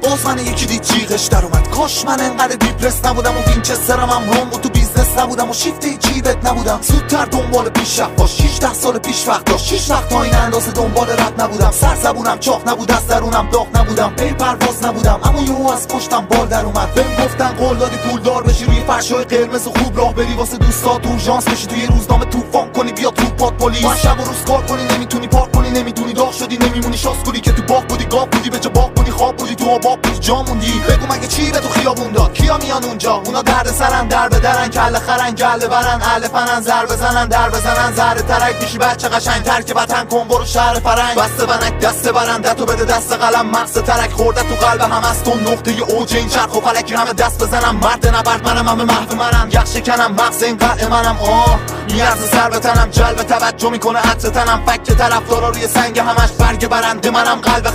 باز من یکی دید جیغش در اومد. کاش من انقدر دیپرس نبودم و وینچسترم هم روم و تو بیزنس نبودم و شیفت جیبت نبودم. زودتر دنبال پیشرفت باش. 18 سال پیش وقت داشت. 6 وقت تا این اندازه دنبال رد نبودم. سر زبونم چاق نبود، از درونم داغ نبودم. پی پرواز نبودم اما یهو از پشتم بال در اومد. بهم گفتن قول دادی پولدار بشی، روی فرشای قرمز و خوب راه بری، واسه دوستات اورژانس بشی، توی روزنامه طوفان کنی، بیا تو پات پلیس. باید شب و روز کار کنی، نمیتونی پارک کنی، نمیدونی داغ شدی، نمیمونی شاسکولی که تو باغ بودی، گاو بودی به جا باغ بودی، خواب بودی تو آباب بودی، جا موندی. بگو مگه چی به تو خیابون داد؟ کیا میان اونجا؟ اونا درد سرن، در بدرن، کله خرن، گله برن، اهل فنن، زر بزنن، در بزنن، ذره ترک میشی بچه قشنگ. ترک وطن کن برو شهر فرنگ. بسته بنک دسته برندتو بده دست قلم، مغز ترک خورده تو قلب هم از تو نقطه اوج این چرخ و فلکی همه دست بزنم. مرد نبرد منم، همه محو منم، یخ شکنم، مغز این قلع منم. میارزه سر به تنم، جلب توجه میکنه عطر تنم، فک طرفدارا روی سنگ همش برگ برنده منم. قلب